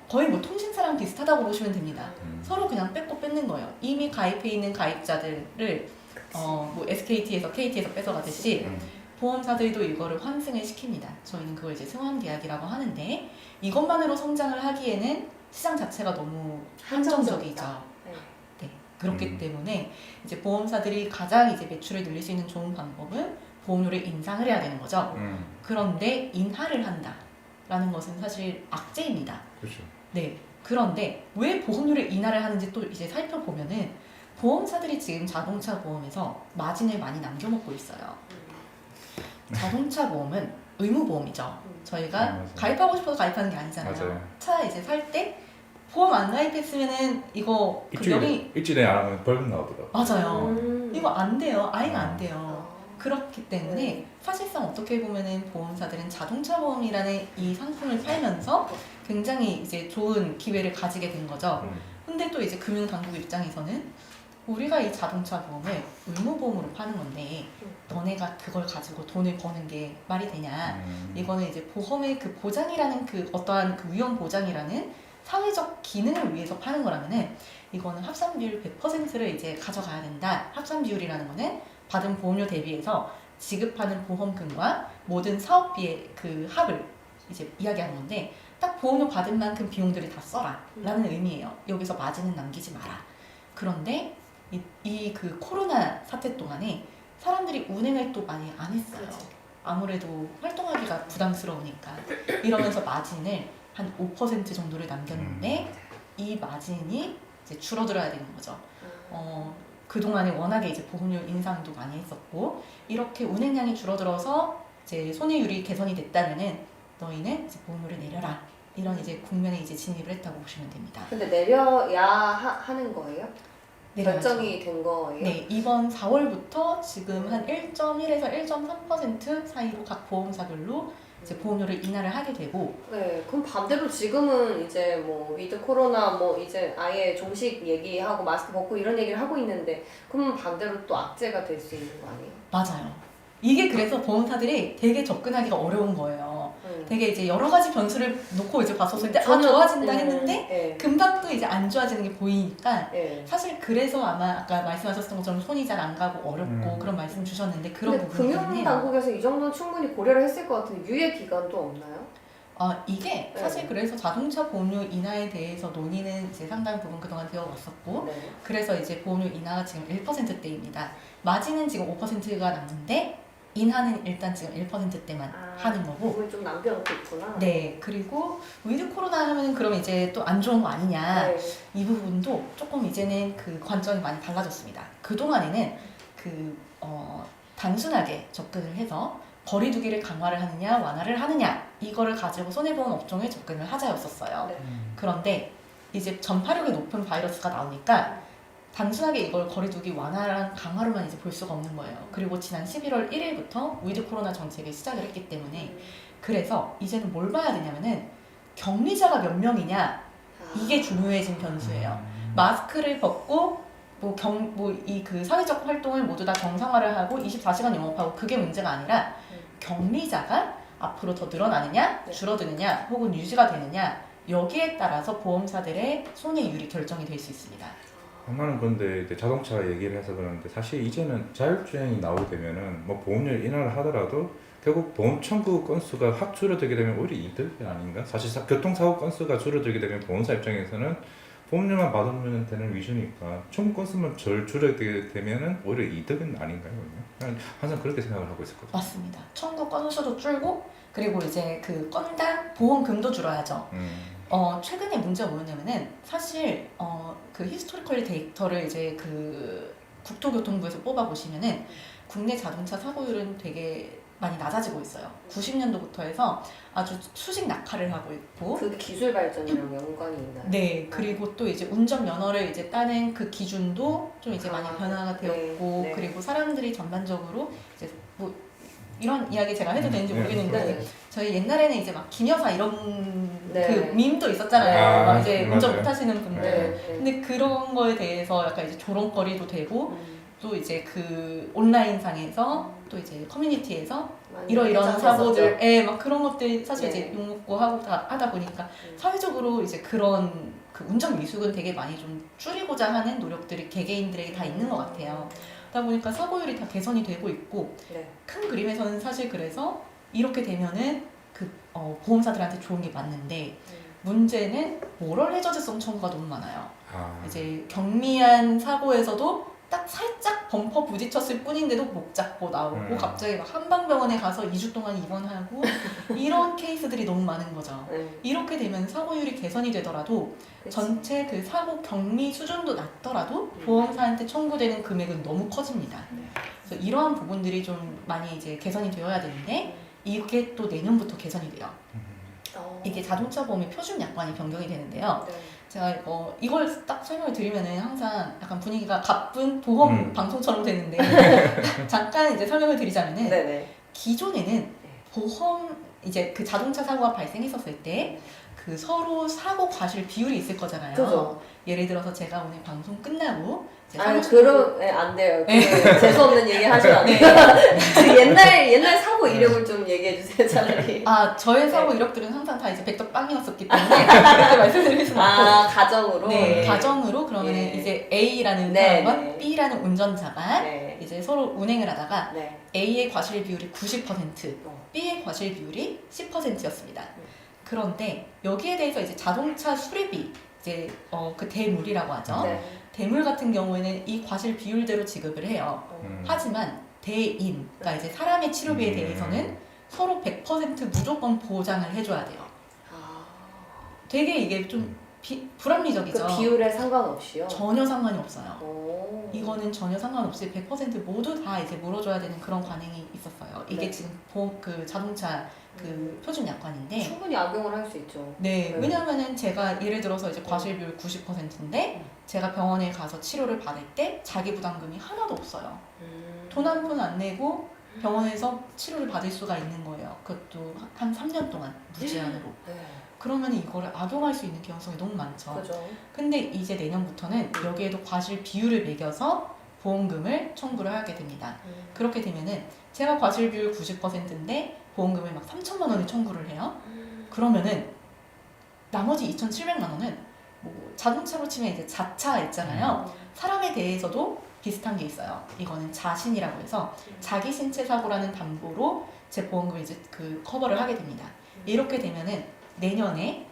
거의 뭐 통신사랑 비슷하다고 보시면 됩니다. 서로 그냥 뺏고 뺏는 거예요. 이미 가입해 있는 가입자들을 뭐 SKT에서 KT에서 뺏어가듯이 보험사들도 이거를 환승을 시킵니다. 저희는 그걸 이제 승원 계약이라고 하는데 이것만으로 성장을 하기에는 시장 자체가 너무 한정적이죠. 네. 네. 그렇기 때문에 이제 보험사들이 가장 이제 매출을 늘릴 수 있는 좋은 방법은 보험료를 인상을 해야 되는 거죠. 그런데 인하를 한다라는 것은 사실 악재입니다. 그렇죠. 네. 그런데 왜 보험료를 인하를 하는지 또 이제 살펴보면은 보험사들이 지금 자동차 보험에서 마진을 많이 남겨먹고 있어요. 자동차 보험은 의무보험이죠. 저희가 맞아요. 가입하고 싶어서 가입하는 게 아니잖아요. 맞아요. 차 이제 살 때 보험 안 가입했으면은 이거 금액이 일주일에 안 하면 벌금 나오더라고. 맞아요. 이거 안 돼요. 아예가 안 돼요. 아. 그렇기 때문에 사실상 어떻게 보면은 보험사들은 자동차 보험이라는 이 상품을 팔면서 굉장히 이제 좋은 기회를 가지게 된 거죠. 근데 또 이제 금융당국 입장에서는 우리가 이 자동차 보험을 의무보험으로 파는 건데 너네가 그걸 가지고 돈을 버는 게 말이 되냐. 이거는 이제 보험의 그 보장이라는 그 어떠한 그 위험 보장이라는 사회적 기능을 위해서 파는 거라면은 이거는 합산 비율 100%를 이제 가져가야 된다. 합산 비율이라는 거는 받은 보험료 대비해서 지급하는 보험금과 모든 사업비의 그 합을 이제 이야기하는 건데 딱 보험료 받은 만큼 비용들을 다 써라 라는 의미예요. 여기서 마진은 남기지 마라. 그런데 이 그 코로나 사태 동안에 사람들이 운행을 또 많이 안 했어요. 그렇죠. 아무래도 활동하기가 부담스러우니까 이러면서 마진을 한 5% 정도를 남겼는데 이 마진이 이제 줄어들어야 되는 거죠. 그동안에 워낙에 이제 보험료 인상도 많이 했었고 이렇게 운행량이 줄어들어서 이제 손해율이 개선이 됐다면은 너희는 이제 보험료를 내려라 이런 이제 국면에 이제 진입을 했다고 보시면 됩니다. 근데 내려야 하는 거예요? 내려야죠. 결정이 된 거예요? 네, 이번 4월부터 지금 한 1.1에서 1.3% 사이로 각 보험사별로 이제 보험료를 인하를 하게 되고 네, 그럼 반대로 지금은 이제 뭐 위드 코로나 뭐 이제 아예 종식 얘기하고 마스크 벗고 이런 얘기를 하고 있는데 그러면 반대로 또 악재가 될 수 있는 거 아니에요? 맞아요. 이게 그래서 보험사들이 되게 접근하기가 어려운 거예요. 되게 이제 여러 가지 변수를 놓고 이제 봤었을 때 아 좋아진다 했는데 네. 금방 또 이제 안 좋아지는 게 보이니까 네. 사실 그래서 아마 아까 말씀하셨던 것처럼 손이 잘 안 가고 어렵고 그런 말씀 주셨는데 그런 근데 부분이 있네요. 금융당국에서 이 정도는 충분히 고려를 했을 것 같은데 유예 기간도 없나요? 이게 사실 네. 그래서 자동차 보험료 인하에 대해서 논의는 이제 상당 부분 그동안 되어 왔었고 네. 그래서 이제 보험료 인하가 지금 1%대입니다. 마진은 지금 5%가 남는데 인하는 일단 지금 1%대만 하는 거고. 부분이 좀 남겨놓고 있구나. 네, 그리고 위드 코로나 하면 그럼 이제 또 안 좋은 거 아니냐. 네. 이 부분도 조금 이제는 그 관점이 많이 달라졌습니다. 그동안에는 단순하게 접근을 해서 거리두기를 강화를 하느냐 완화를 하느냐 이거를 가지고 손해보험 업종에 접근을 하자였었어요. 네. 그런데 이제 전파력이 높은 바이러스가 나오니까 단순하게 이걸 거리두기 완화랑 강화로만 이제 볼 수가 없는 거예요. 그리고 지난 11월 1일부터 위드 코로나 정책을 시작을 했기 때문에 그래서 이제는 뭘 봐야 되냐면은 격리자가 몇 명이냐 이게 중요해진 변수예요. 마스크를 벗고 이 그 사회적 활동을 모두 다 정상화를 하고 24시간 영업하고 그게 문제가 아니라 격리자가 앞으로 더 늘어나느냐 네. 줄어드느냐 혹은 유지가 되느냐 여기에 따라서 보험사들의 손해율이 결정이 될 수 있습니다. 나는 근데 이제 자동차 얘기를 해서 그러는데 사실 이제는 자율주행이 나오게 되면은 뭐 보험료 인하를 하더라도 결국 보험 청구 건수가 확 줄어들게 되면 오히려 이득이 아닌가? 사실 교통사고 건수가 줄어들게 되면 보험사 입장에서는 보험료만 받으면 되는 위주니까 청구 건수만 줄어들게 되면은 오히려 이득은 아닌가요? 그러면? 항상 그렇게 생각을 하고 있었거든요. 맞습니다. 청구 건수도 줄고 그리고 이제 그 건당 보험금도 줄어야죠. 최근에 문제가 뭐였냐면은 사실 그 히스토리컬 데이터를 이제 그 국토교통부에서 뽑아 보시면은 국내 자동차 사고율은 되게 많이 낮아지고 있어요. 90년도부터 해서 아주 수직 낙하를 하고 있고, 그 기술 발전이랑 연관이 있나요? 네, 그리고 또 이제 운전 면허를 이제 따는 그 기준도 좀 이제 많이 변화가 되었고, 네. 그리고 사람들이 전반적으로 이제 뭐 이런 이야기 제가 해도 되는지 모르겠는데 네. 저희 옛날에는 이제 막 김여사 이런 네. 그 밈도 있었잖아요. 막 이제 맞아요. 운전 못하시는 분들. 네. 근데 그런 거에 대해서 약간 이제 조롱거리도 되고 또 이제 그 온라인상에서 또 이제 커뮤니티에서 이런 사고들, 막 그런 것들 사실 네. 이제 욕먹고 하다 보니까 사회적으로 이제 그런 그 운전 미숙은 되게 많이 좀 줄이고자 하는 노력들이 개개인들에게 다 있는 것 같아요. 그러다 보니까 사고율이 다 개선이 되고 있고 네. 큰 그림에서는 사실 그래서 이렇게 되면은 그 보험사들한테 좋은 게 맞는데 문제는 모럴 해저드성 청구가 너무 많아요. 이제 경미한 사고에서도 딱 살짝 범퍼 부딪혔을 뿐인데도 목 잡고 나오고 갑자기 막 한방병원에 가서 2주 동안 입원하고 이런 케이스들이 너무 많은 거죠. 네. 이렇게 되면 사고율이 개선이 되더라도 그치. 전체 그 사고 경미 수준도 낮더라도 보험사한테 청구되는 금액은 너무 커집니다. 그래서 이러한 부분들이 좀 많이 이제 개선이 되어야 되는데 이게 또 내년부터 개선이 돼요. 이게 자동차 보험의 표준 약관이 변경이 되는데요. 네. 제가 이걸 딱 설명을 드리면은 항상 약간 분위기가 가쁜 보험 방송처럼 되는데 잠깐 이제 설명을 드리자면은 네네. 기존에는 보험 이제 그 자동차 사고가 발생했었을 때 그 서로 사고 과실 비율이 있을 거잖아요. 그죠. 예를 들어서 제가 오늘 방송 끝나고 이제 아니 사무실로 안 돼요. 재수 없는 얘기 하시면 안 돼요. 그 옛날 사고 이력을 좀 얘기해 주세요, 차라리. 저의 사고 이력들은 항상 다 이제 백덕빵이었었기 때문에 그렇게 말씀드릴 수는 없고 가정으로. 네, 가정으로 그러면 예. 이제 A라는 네, 사람과 네. B라는 운전자가 네. 이제 서로 운행을 하다가 네. A의 과실 비율이 90%, 어. B의 과실 비율이 10%였습니다. 그런데 여기에 대해서 이제 자동차 수리비 이제 그 대물이라고 하죠. 네. 대물 같은 경우에는 이 과실 비율대로 지급을 해요. 하지만 대인, 그러니까 이제 사람의 치료비에 대해서는 서로 100% 무조건 보장을 해줘야 돼요. 되게 이게 좀 불합리적이죠. 그 비율에 상관없이요? 전혀 상관이 없어요. 오. 이거는 전혀 상관없이 100% 모두 다 이제 물어줘야 되는 그런 관행이 있었어요. 이게 네. 지금 그 자동차 그 표준 약관인데. 충분히 악용을 할 수 있죠. 네, 네. 왜냐면은 제가 예를 들어서 이제 과실 비율 90%인데 제가 병원에 가서 치료를 받을 때 자기 부담금이 하나도 없어요. 돈 한 푼 안 내고 병원에서 치료를 받을 수가 있는 거예요. 그것도 한 3년 동안 무제한으로. 네. 그러면 이거를 악용할 수 있는 개연성이 너무 많죠. 그죠. 근데 이제 내년부터는 여기에도 과실 비율을 매겨서 보험금을 청구를 하게 됩니다. 그렇게 되면은 제가 과실 비율 90%인데 보험금을 막 3천만 원을 청구를 해요. 그러면은 나머지 2,700만 원은 뭐 자동차로 치면 이제 자차 있잖아요. 사람에 대해서도 비슷한 게 있어요. 이거는 자신이라고 해서 자기 신체 사고라는 담보로 제 보험금을 이제 그 커버를 하게 됩니다. 이렇게 되면은 내년에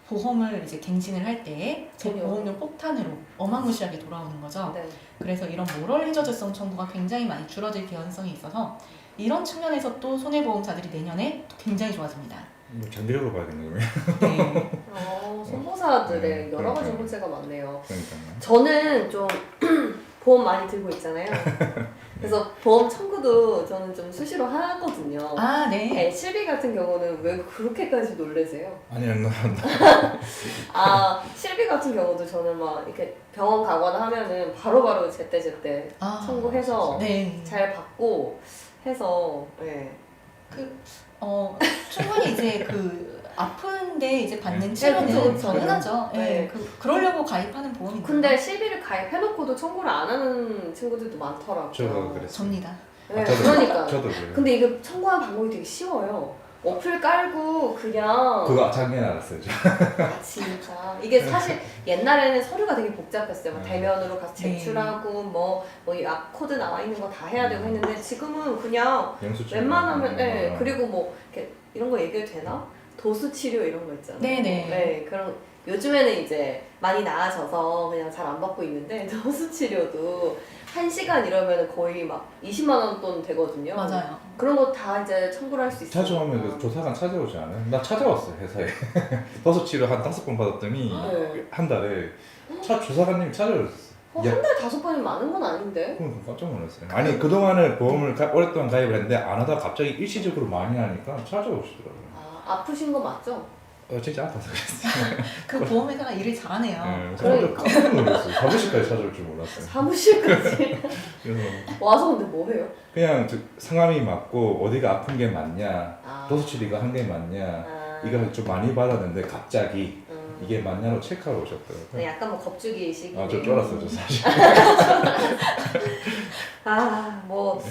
보험을 이제 갱신을 할 때 제 보험료 폭탄으로 어마무시하게 돌아오는 거죠. 네. 그래서 이런 모럴 해저드성 청구가 굉장히 많이 줄어들 개연성이 있어서 이런 측면에서 또 손해보험사들이 내년에 또 굉장히 좋아집니다. 장기적으로 봐야겠네요. 네. 손보사들의 여러 가지 그러니까요. 문제가 많네요. 그러니까요. 저는 좀 보험 많이 들고 있잖아요. 그래서 보험 청구도 저는 좀 수시로 하거든요. 아, 네. 네, 실비 같은 경우는 왜 그렇게까지 놀라세요? 아니요, 실비 같은 경우도 저는 막 이렇게 병원 가거나 하면은 바로바로 제때 아, 청구해서 네. 잘 받고 해서 네. 충분히 이제 그 아픈데 이제 받는 네, 치료는 그쵸. 당연하죠. 네. 네. 그러려고 가입하는 보험인데. 근데 실비를 가입해놓고도 청구를 안 하는 친구들도 많더라고요. 저도 그랬어요. 접니다. 네, 저도 그러니까. 저도 그래요. 근데 이거 청구하는 방법이 되게 쉬워요. 어플 깔고 그냥 그거 작년에 알았어요. 저. 아 진짜 이게 사실 옛날에는 서류가 되게 복잡했어요. 막 대면으로 가서 네. 제출하고 뭐 코드 나와 있는 거 다 해야 되고 했는데 지금은 그냥 영수증. 웬만하면 네 그리고 뭐 이렇게 이런 거 얘기해도 되나? 도수 치료 이런 거 있잖아요. 네네. 네 그런 요즘에는 이제 많이 나아져서 그냥 잘 안 받고 있는데 도수 치료도 1시간 이러면 거의 막 20만 원 돈 되거든요. 맞아요. 그런 거 다 이제 청구를 할 수 있어요. 자주 오면 그 조사관 찾아오지 않아요? 나 찾아왔어 회사에. 버섯 치료 한 5번 받았더니 네. 한 달에 조사관님이 찾아오셨어. 한 달에 5번이 많은 건 아닌데? 그럼 깜짝 놀랐어요. 아니 그동안은 보험을 오랫동안 가입을 했는데 안 하다가 갑자기 일시적으로 많이 하니까 찾아오시더라고요. 아프신 거 맞죠? 진짜 아파서 그랬어요. 그 보험회사가 일을 잘하네요. 네, 그러니까. 깜짝 놀랐어요. 사무실까지 찾아올 줄 몰랐어요. 사무실까지 그래서 와서 근데 뭐 해요? 그냥 성함이 맞고 어디가 아픈 게 맞냐, 아. 도수치료 이거 한 게 맞냐, 아. 이거 좀 많이 받았는데 갑자기 이게 맞냐고 체크하러 오셨더라고요. 약간 뭐 겁주기식. 좀 쫄았어요, 저 사실. 뭐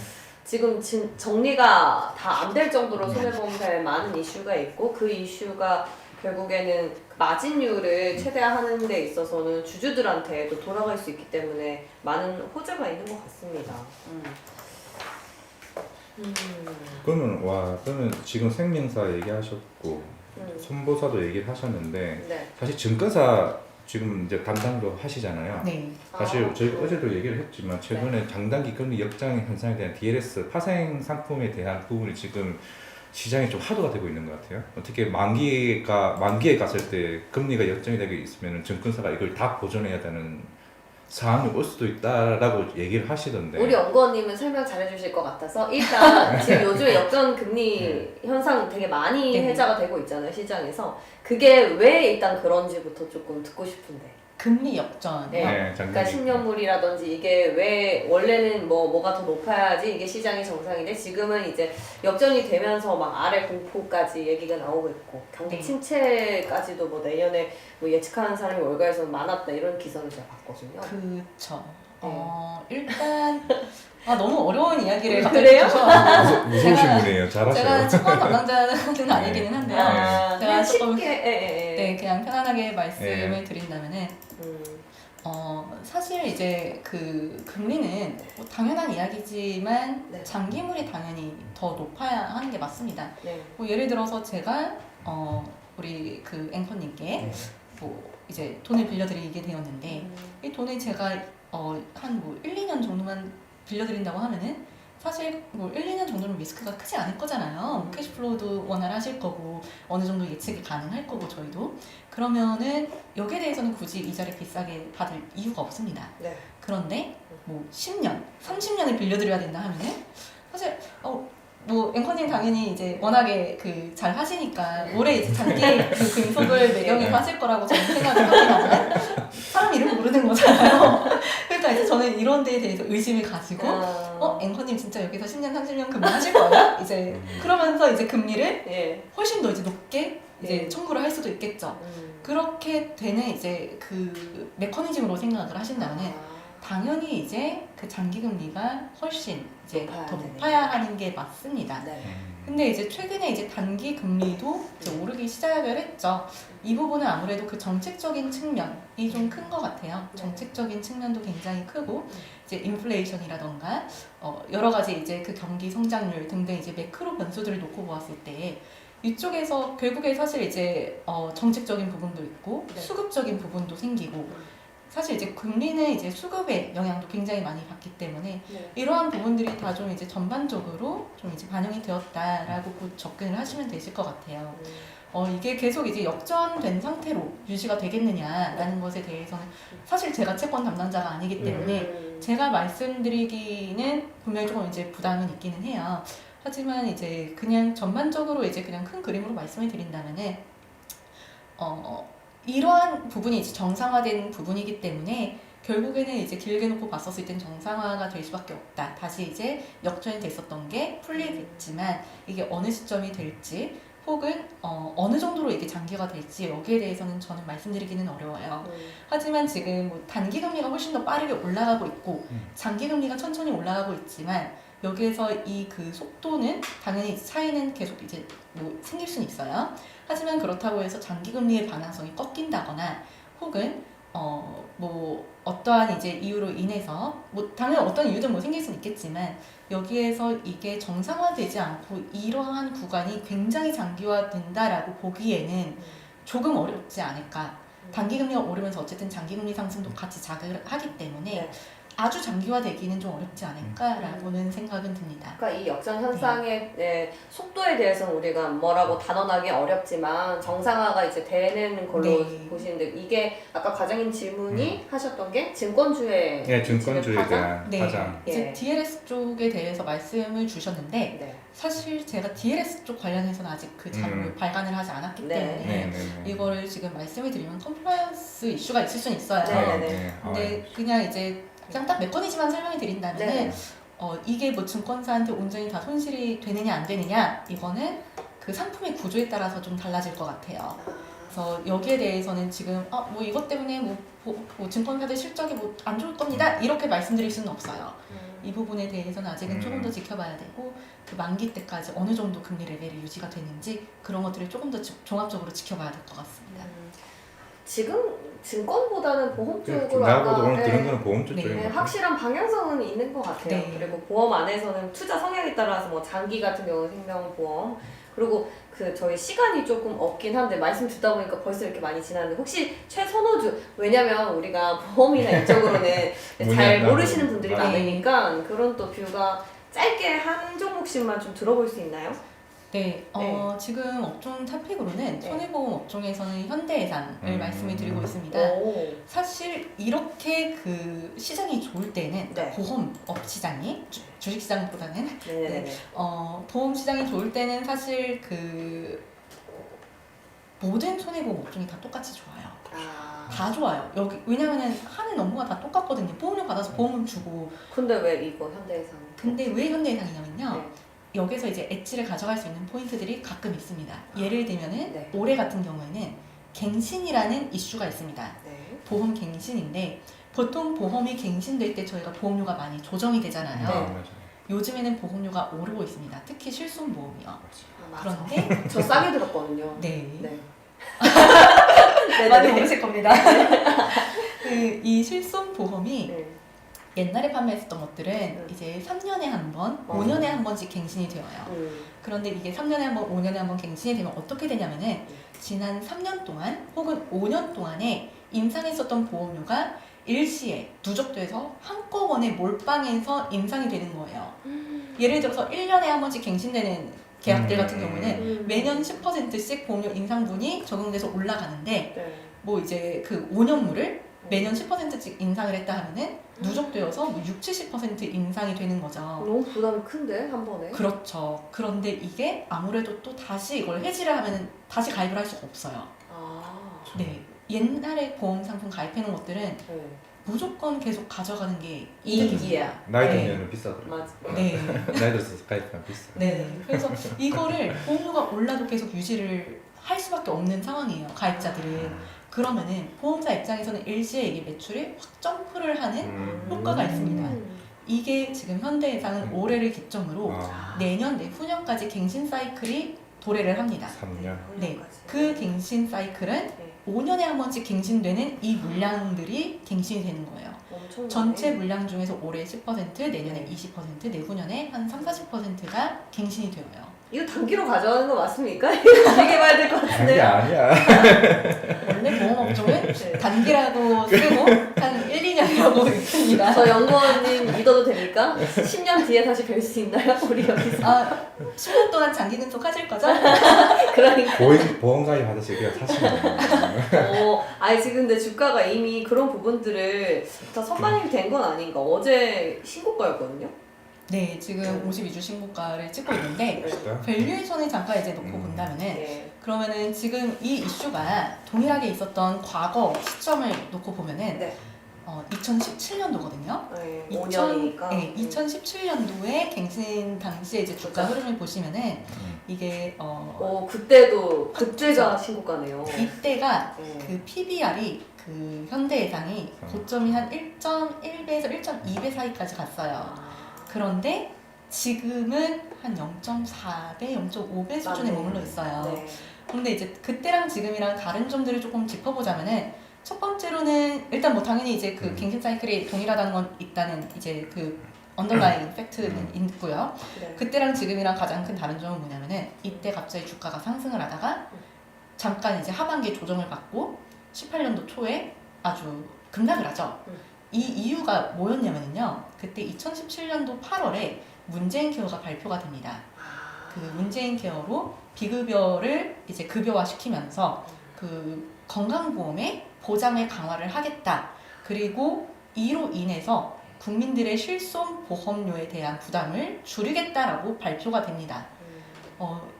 지금 정리가 다 안 될 정도로 손해보험사에 많은 이슈가 있고 그 이슈가 결국에는 마진율을 최대화하는 데 있어서는 주주들한테도 돌아갈 수 있기 때문에 많은 호재가 있는 것 같습니다. 그러면 지금 생명사 얘기하셨고 손보사도 얘기를 하셨는데 네. 사실 증권사 지금 이제 담당도 하시잖아요. 네. 사실 저희가 어제도 얘기를 했지만 최근에 장단기 금리 역장 현상에 대한 DLS 파생 상품에 대한 부분이 지금 시장에 좀 화두가 되고 있는 것 같아요. 어떻게 만기에 갔을 때 금리가 역정이 되게 있으면 증권사가 이걸 다 보존해야 되는 상황이 올 수도 있다라고 얘기를 하시던데. 우리 연구원님은 설명 잘해주실 것 같아서 일단 지금 요즘에 역전 금리 현상 되게 많이 네. 회자가 되고 있잖아요 시장에서. 그게 왜 일단 그런지부터 조금 듣고 싶은데. 금리 역전. 네. 네, 그러니까 장단기. 10년물이라든지 이게 왜 원래는 뭐가 더 높아야지 이게 시장이 정상인데 지금은 이제 역전이 되면서 막 아래 공포까지 얘기가 나오고 있고 경기 네. 침체까지도 뭐 내년에 뭐 예측하는 사람이 월가에서 많았다 이런 기사를 제가 봤거든요. 그쵸. 네. 일단 너무 어려운 이야기를 갑자기 그래요? 주셔서 무서우신 제가- 분이에요. 제가 잘하셔요. 측원 담당자는 아니기는 한데요. 아, 제가 그냥 조금 쉽게 네, 그냥 편안하게 말씀을 네. 드린다면은 음, 사실 이제 그 금리는 뭐 당연한 이야기지만 네. 장기물이 당연히 더 높아야 하는 게 맞습니다. 네. 뭐 예를 들어서 제가 우리 그 앵커님께 뭐 이제 돈을 빌려드리게 되었는데 이 돈을 제가 한 뭐 1, 2년 정도만 빌려드린다고 하면은 사실 뭐 1, 2년 정도는 리스크가 크지 않을 거잖아요. 캐시플로우도 원활하실 거고 어느 정도 예측이 가능할 거고 저희도 그러면은 여기에 대해서는 굳이 이자를 비싸게 받을 이유가 없습니다. 네. 그런데 뭐 10년, 30년을 빌려드려야 된다 하면은 사실 뭐 앵커님 당연히 이제 워낙에 그 잘 하시니까 올해 이제 장기 그 금속을 매경해서 하실 거라고 저는 생각을 합니다만 사람 이름 모르는 거잖아요. 그러니까 이제 저는 이런 데에 대해서 의심을 가지고 앵커님 진짜 여기서 10년, 30년 근무하실 거예요? 이제 그러면서 이제 금리를 예. 훨씬 더 이제 높게 이제 네. 청구를 할 수도 있겠죠. 그렇게 되는 이제 그 메커니즘으로 생각을 하신다면은 당연히 이제 그 장기 금리가 훨씬 이제 높아야 더 되네. 높아야 하는 게 맞습니다. 네. 근데 이제 최근에 이제 단기 금리도 이제 오르기 시작을 했죠. 이 부분은 아무래도 그 정책적인 측면이 좀 큰 것 같아요. 정책적인 측면도 굉장히 크고 이제 인플레이션이라던가 여러 가지 이제 그 경기 성장률 등등 이제 매크로 변수들을 놓고 보았을 때 이쪽에서 결국에 사실 이제 정책적인 부분도 있고 네. 수급적인 부분도 생기고 사실 이제 금리는 이제 수급의 영향도 굉장히 많이 받기 때문에 네. 이러한 부분들이 다 좀 이제 전반적으로 좀 이제 반영이 되었다라고 접근을 하시면 되실 것 같아요. 이게 계속 이제 역전된 상태로 유지가 되겠느냐라는 것에 대해서는 사실 제가 채권 담당자가 아니기 때문에 제가 말씀드리기는 분명히 조금 이제 부담은 있기는 해요. 하지만 이제 그냥 전반적으로 이제 그냥 큰 그림으로 말씀을 드린다면은 이러한 부분이 이제 정상화된 부분이기 때문에 결국에는 이제 길게 놓고 봤었을 땐 정상화가 될 수밖에 없다. 다시 이제 역전이 됐었던 게 풀리겠지만 이게 어느 시점이 될지 혹은 어느 정도로 이게 장기가 될지 여기에 대해서는 저는 말씀드리기는 어려워요. 하지만 지금 뭐 단기 금리가 훨씬 더 빠르게 올라가고 있고 장기 금리가 천천히 올라가고 있지만 여기에서 이 그 속도는 당연히 차이는 계속 이제 뭐 생길 수는 있어요. 하지만 그렇다고 해서 장기금리의 반항성이 꺾인다거나 혹은 뭐 어떠한 이제 이유로 인해서 뭐 당연히 어떤 이유든 뭐 생길 수는 있겠지만 여기에서 이게 정상화되지 않고 이러한 구간이 굉장히 장기화된다라고 보기에는 조금 어렵지 않을까. 단기금리가 오르면서 어쨌든 장기금리 상승도 같이 자극하기 때문에 네. 아주 장기화되기는 좀 어렵지 않을까라고는 생각은 듭니다. 그러니까 이 역전 현상의 속도에 대해서는 우리가 뭐라고 단언하기 어렵지만 정상화가 이제 되는 걸로 네. 보시는데 이게 아까 과장님 질문이 하셨던 게 증권주의 네, 증권주에 파장? 대한 네, 파장. 이제 예. DLS 쪽에 대해서 말씀을 주셨는데 네. 사실 제가 DLS 쪽 관련해서는 아직 그 자료를 발간을 하지 않았기 네. 때문에 네네네. 이거를 지금 말씀을 드리면 컴플라이언스 이슈가 있을 수는 있어요. 네. 아, 네네네. 근데 그냥 이제 그냥 딱 메커니즘만 설명해 드린다면은 네. 이게 뭐 증권사한테 온전히 다 손실이 되느냐 안 되느냐 이거는 그 상품의 구조에 따라서 좀 달라질 것 같아요. 그래서 여기에 대해서는 지금 뭐 이것 때문에 뭐 증권사들 실적이 뭐 안 좋을 겁니다 이렇게 말씀드릴 수는 없어요. 이 부분에 대해서는 아직은 조금 더 지켜봐야 되고 그 만기 때까지 어느 정도 금리 레벨이 유지가 되는지 그런 것들을 조금 더 종합적으로 지켜봐야 될 것 같습니다. 지금 증권보다는 보험 쪽으로 나하고도 아까 오늘 들은 거는 보험 쪽 네. 쪽인 것 같아요. 확실한 방향성은 있는 것 같아요. 네. 그리고 보험 안에서는 투자 성향에 따라서 뭐 장기 같은 경우는 생명보험 그리고 그 저희 시간이 조금 없긴 한데 말씀 듣다 보니까 벌써 이렇게 많이 지났는데 혹시 최선호주 왜냐면 우리가 보험이나 이쪽으로는 잘 모르시는 분들이 네. 많으니까 그런 또 뷰가 짧게 한 종목씩만 좀 들어볼 수 있나요? 네, 지금 업종 토픽으로는 손해보험 업종에서는 현대해상을 말씀을 드리고 있습니다. 오. 사실 이렇게 그 시장이 좋을 때는 네. 보험업 시장이 주식 시장보다는 네네네. 보험 시장이 좋을 때는 사실 그 모든 손해보험 업종이 다 똑같이 좋아요. 다 좋아요. 여기 왜냐면은 하는 업무가 다 똑같거든요. 보험료 받아서 보험금 주고. 근데 왜 이거 현대해상? 근데 왜 현대해상이냐면요. 네. 여기서 이제 엣지를 가져갈 수 있는 포인트들이 가끔 있습니다. 예를 들면은 네. 올해 같은 경우에는 갱신이라는 이슈가 있습니다. 네. 보험 갱신인데 보통 보험이 갱신될 때 저희가 보험료가 많이 조정이 되잖아요. 네. 맞아요. 요즘에는 보험료가 오르고 있습니다. 특히 실손보험이요. 아, 맞아. 그런데 저 싸게 들었거든요. 네. 네. 많이 모르실 겁니다. 이 실손보험이 네. 옛날에 판매했었던 것들은 이제 3년에 한 번, 5년에 한 번씩 갱신이 되어요. 그런데 이게 3년에 한 번, 5년에 한 번 갱신이 되면 어떻게 되냐면은 지난 3년 동안 혹은 5년 동안에 인상했었던 보험료가 일시에 누적돼서 한꺼번에 몰빵해서 인상이 되는 거예요. 예를 들어서 1년에 한 번씩 갱신되는 계약들 같은 경우는 매년 10%씩 보험료 인상분이 적용돼서 올라가는데 네. 뭐 이제 그 5년물을 매년 10%씩 인상을 했다 하면은 누적되어서 뭐 60-70% 인상이 되는 거죠. 너무 부담이 큰데 한 번에? 그렇죠. 그런데 이게 아무래도 또 다시 이걸 해지를 하면은 다시 가입을 할 수가 없어요. 아. 네. 옛날에 보험 상품 가입해 놓은 것들은 네. 무조건 계속 가져가는 게 이익이야. 나이 네. 들면 비싸더라고요. 맞아. 네. 나이 들어서 가입하면 비싸. 네. 그래서 이거를 보험료가 올라도 계속 유지를 할 수밖에 없는 상황이에요. 가입자들은. 그러면은 보험사 입장에서는 일시에 이게 매출이 확 점프를 하는 효과가 있습니다. 이게 지금 현대해상은 올해를 기점으로 내년, 내후년까지 갱신 사이클이 도래를 합니다. 3년. 네, 그 갱신 사이클은 5년에 한 번씩 갱신되는 이 물량들이 갱신이 되는 거예요. 엄청 전체 물량 중에서 올해 10%, 내년에 20%, 내후년에 한 30-40%가 갱신이 되어요. 이거 단기로 가져가는 거 맞습니까? 이거 길게 봐야 될 것 그게 같은데요? 아니야. 원래 보험업종은 네. 단기라고 쓰고 한 1-2년이라고 있습니다. 저 연구원님 믿어도 됩니까? 10년 뒤에 다시 뵐 수 있나요? 우리 여기서? 10년 동안 장기 근속 하실 거죠? 그러니까. 보험 가입 받으시기가 사실은. 아니 지금 근데 주가가 이미 그런 부분들을 다 선반영이 된 건 아닌가. 어제 신고가였거든요. 네, 지금 52주 신고가를 찍고 있는데 진짜? 밸류에이션을 잠깐 이제 놓고 본다면은 네. 그러면은 지금 이 이슈가 동일하게 있었던 과거 시점을 놓고 보면은 네. 2017년도거든요. 네. 5년이니까. 네, 2017년도에 갱신 당시에 이제 주가 흐름을 보시면은 이게 그때가 신고가네요. 이때가 네. 그 PBR이 그 현대해상이 고점이 한 1.1배에서 1.2배 사이까지 갔어요. 그런데 지금은 한 0.4배, 0.5배 수준에 맞네. 머물러 있어요. 네. 그런데 이제 그때랑 지금이랑 다른 점들을 조금 짚어보자면은 첫 번째로는 일단 뭐 당연히 이제 그 갱신 사이클이 동일하다는 건 있다는 이제 그 언더라인 팩트는 있고요. 네. 그때랑 지금이랑 가장 큰 다른 점은 뭐냐면은 이때 갑자기 주가가 상승을 하다가 잠깐 이제 하반기에 조정을 받고 18년도 초에 아주 급락을 하죠. 이 이유가 뭐였냐면요. 그때 2017년도 8월에 문재인 케어가 발표가 됩니다. 그 문재인 케어로 비급여를 이제 급여화 시키면서 그 건강보험의 보장을 강화를 하겠다. 그리고 이로 인해서 국민들의 실손보험료에 대한 부담을 줄이겠다라고 발표가 됩니다.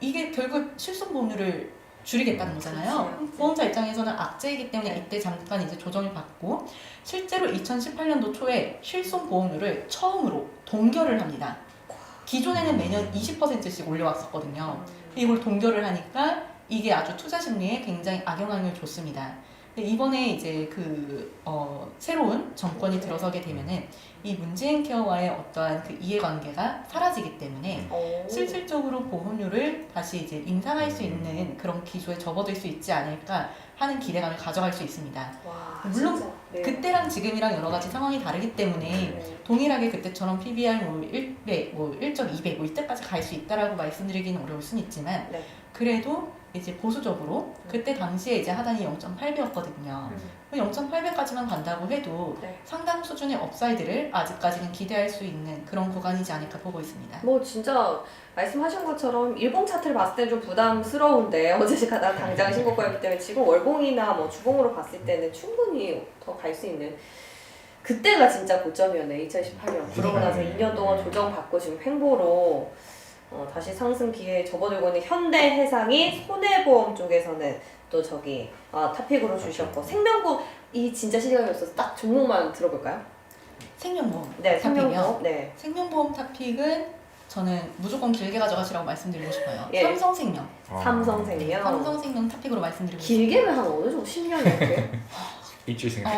이게 결국 실손보험료를 줄이겠다는 거잖아요. 그치. 보험사 입장에서는 악재이기 때문에 네. 이때 잠깐 이제 조정을 받고 실제로 2018년도 초에 실손보험료를 처음으로 동결을 합니다. 기존에는 매년 20%씩 올려왔었거든요. 이걸 동결을 하니까 이게 아주 투자 심리에 굉장히 악영향을 줬습니다. 근데 이번에 이제 새로운 정권이 들어서게 되면은 이 문재인 케어와의 어떠한 그 이해관계가 사라지기 때문에 실질적으로 보험료를 다시 이제 인상할 수 있는 그런 기조에 접어들 수 있지 않을까 하는 기대감을 가져갈 수 있습니다. 와, 물론 진짜. 네. 그때랑 지금이랑 여러 가지 상황이 다르기 때문에 네. 동일하게 그때처럼 PBR 뭐 1배, 뭐 1.2배 뭐 이때까지 갈 수 있다라고 말씀드리기는 어려울 수는 있지만 네. 그래도 이제 보수적으로 그때 당시에 이제 하단이 0.8배였거든요. 0.8배까지만 간다고 해도 네. 상당 수준의 업사이드를 아직까지는 기대할 수 있는 그런 구간이지 않을까 보고 있습니다. 뭐 진짜 말씀하신 것처럼 일봉 차트를 봤을 때 좀 부담스러운데 어제 가장 당장 신고가였기 때문에 지금 월봉이나 뭐 주봉으로 봤을 때는 충분히 더 갈 수 있는 그때가 진짜 고점이었네. 2018년. 그러고 나서 2년 동안 조정받고 지금 횡보로 다시 상승 기회에 접어들고 있는 현대해상이 손해보험 쪽에서는 또 저기 탑픽으로 주셨고 생명보험 이 진짜 시간이 없어서 딱 종목만 들어볼까요? 생명보험 네, 탑픽이요. 생명보험. 네. 생명보험 탑픽은 저는 무조건 길게 가져가시라고 말씀드리고 싶어요. 예. 삼성생명. 삼성생명. 삼성생명 탑픽으로 말씀드리고 싶어요. 길게는 한 어느 정도 10년 이렇게? 일주일 생각.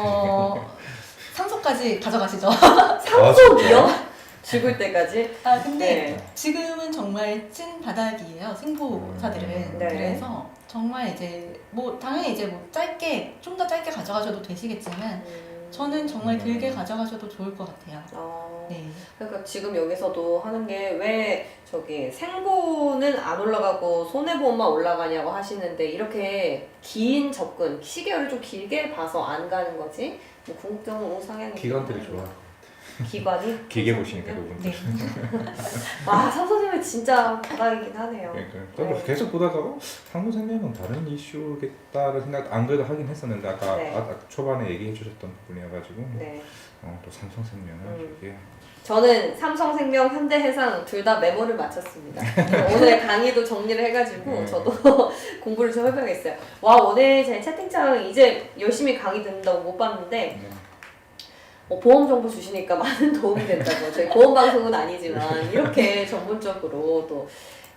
상속까지 가져가시죠. 상속이요? 죽을 때까지? 근데 네. 지금은 정말 찐 바닥이에요. 생보사들은. 네. 그래서 정말 이제 뭐 당연히 이제 뭐 짧게 좀 더 짧게 가져가셔도 되시겠지만 저는 정말 길게 가져가셔도 좋을 것 같아요. 네. 그러니까 지금 여기서도 하는 게 왜 저기 생보는 안 올라가고 손해보험만 올라가냐고 하시는데 이렇게 긴 접근, 시계를 좀 길게 봐서 안 가는 거지? 뭐 궁극적으로 상향이 기관들이 좋아. 기관이? 길게 보시니까 그분들. 네. 와, 삼성생명 진짜 바닥이긴 하네요. 그러니까 네. 계속 보다가 삼성생명은 다른 이슈겠다는 생각 안 그래도 하긴 했었는데 아까 네. 초반에 얘기해 주셨던 부분이어가지고 네. 또 삼성생명은 이게 저는 삼성생명, 현대해상 둘 다 메모를 마쳤습니다. 오늘 강의도 정리를 해가지고 저도 공부를 좀 해봐야겠어요. 와, 오늘 제 채팅창 이제 열심히 강의 듣는다고 못 봤는데 보험 정보 주시니까 많은 도움이 된다고. 저희 보험 방송은 아니지만 이렇게 전문적으로 또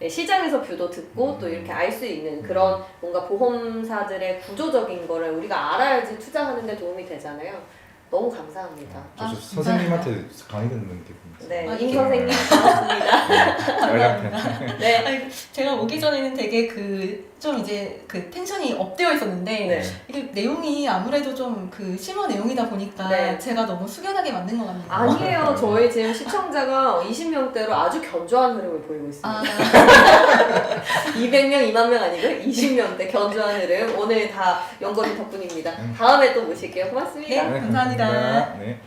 시장에서 뷰도 듣고 또 이렇게 알 수 있는 그런 뭔가 보험사들의 구조적인 거를 우리가 알아야지 투자하는 데 도움이 되잖아요. 너무 감사합니다. 저 선생님한테 강의 듣는 기분이었어요. 네, 아, 임 예. 선생님 반갑습니다. 빨간펜. 네. 아니, 제가 오기 전에는 되게 좀 이제 그 텐션이 업되어 있었는데 네. 이게 내용이 아무래도 좀 그 심화 내용이다 보니까 네. 제가 너무 숙연하게 만든 것 같네요. 아니에요. 저희 지금 시청자가 20명대로 아주 견조한 흐름을 보이고 있습니다. 200명, 2만 명 아니고 20명대 견조한 흐름. 오늘 다 영건이 덕분입니다. 다음에 또 모실게요. 고맙습니다. 네, 감사합니다. 네.